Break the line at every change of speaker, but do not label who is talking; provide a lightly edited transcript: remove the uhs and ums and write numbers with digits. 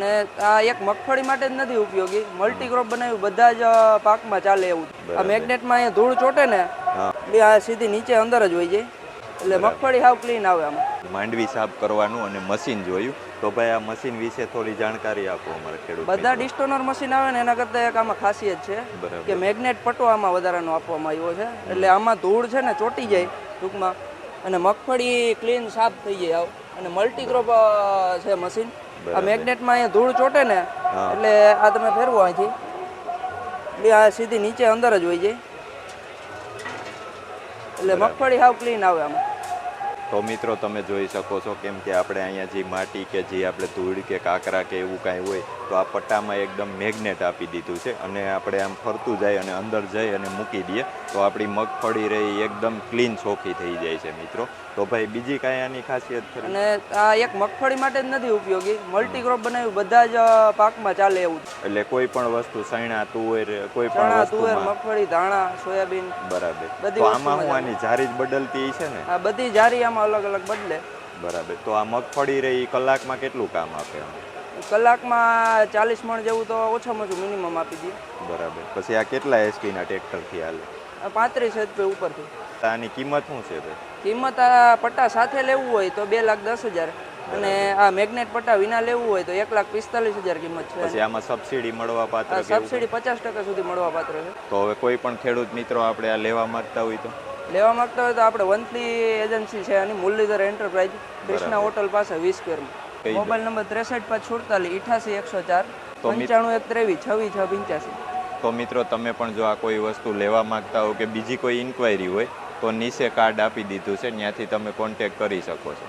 અને આ એક મગફળી માટે જ નથી ઉપયોગી, મલ્ટીક્રોપ બનાવ્યું બધા જ પાકમાં ચાલે એવું. આ મેગ્નેટમાં અહીંયા ધૂળ ચોટે ને એટલે આ સીધી નીચે અંદર જ હોય જાય, એટલે મગફળી હાવ ક્લીન આવે આમાં.
માંડવી સાફ કરવાનું અને મશીન જોયું, તો ભાઈ આ મશીન વિશે થોડી જાણકારી આપો અમારે ખેડૂત.
બધા ડિસ્ટોનર મશીન આવે ને એના કરતાં એક આમાં ખાસિયત છે કે મેગ્નેટ પટ્ટો આમાં વધારાનો આપવામાં આવ્યો છે, એટલે આમાં ધૂળ છે ને ચોટી જાય ટૂંકમાં, અને મગફળી ક્લીન સાફ થઈ જાય આવ. અને મલ્ટીક્રોપ છે મશીન. આ મેગ્નેટમાં અહીંયા ધૂળ ચોટે ને એટલે આ તમે ફેરવો અહીંથી એટલે આ સીધી નીચે અંદર જ હોય જાય, એટલે મગફળી હાવ ક્લીન આવે આમાં.
તો મિત્રો તમે જોઈ શકો છો, કેમ કે આપણે અહીંયા જે માટી કે જે આપણે ધૂળ કે કાંકરા કે એવું કાંઈ હોય તો આ પટ્ટામાં એકદમ મેગ્નેટ આપી દીધું છે, અને આપણે આમ ફરતું જાય અને અંદર જઈ અને મૂકી દઈએ તો આપણી મગફળી રહી એકદમ ક્લીન ચોખ્ખી થઈ જાય છે મિત્રો. તો ભાઈ બીજી કાંઈ આની ખાસિયત ખરી?
અને આ એક મગફળી માટે જ નથી ઉપયોગી, મલ્ટીક્રોપ બનાવ્યું બધા જ પાકમાં ચાલે એવું.
એટલે કોઈ પણ વસ્તુ સૈણા, તુવેર, કોઈ પણ
ચણા,
વસ્તુ,
તુવેર, મગફળી, ધાણા, સોયાબીન.
બરાબર.
બધી
તો આમાં હું આની જારી જ બદલતી છે ને?
આ બધી જારી આમાં અલગ અલગ બદલે.
બરાબર. તો આ મગફળી રહી કલાકમાં કેટલું કામ આપે?
કલાકમાં 40 મણ જેવું તો ઓછામાં ઓછું મિનિમમ આપી દઈએ.
બરાબર. પછી આ કેટલા એચપીના ટ્રેક્ટરથી હાલે?
35 HP ઉપરથી.
આની કિંમત શું છે ભાઈ?
કિંમત આ પટ્ટા સાથે લેવું હોય તો 2,10,000, અને આ મેગ્નેટ પટ્ટા વિના લેવું હોય તો 1,45,000 કિંમત છે.
પછી આમાં સબસિડી મળવા પાત્ર?
સબસિડી 50% સુધી મળવા પાત્ર છે.
તો હવે કોઈ પણ ખેડૂત મિત્રો આપણે આ લેવા માંગતા હોય તો?
લેવા માંગતા હોય તો આપણે વંથલી એજન્સી છે આની, મુરલીધર એન્ટરપ્રાઇઝ, કૃષ્ણા હોટલ પાસે 20 સ્ક્વેરમાં. મોબાઈલ નંબર 63 548 88 143 95 23 26
તો મિત્રો તમે પણ જો આ કોઈ વસ્તુ લેવા માંગતા હો કે બીજી કોઈ ઇન્ક્વાયરી હોય તો નીચે કાર્ડ આપી દીધું છે, ત્યાંથી તમે કોન્ટેક્ટ કરી શકો છો.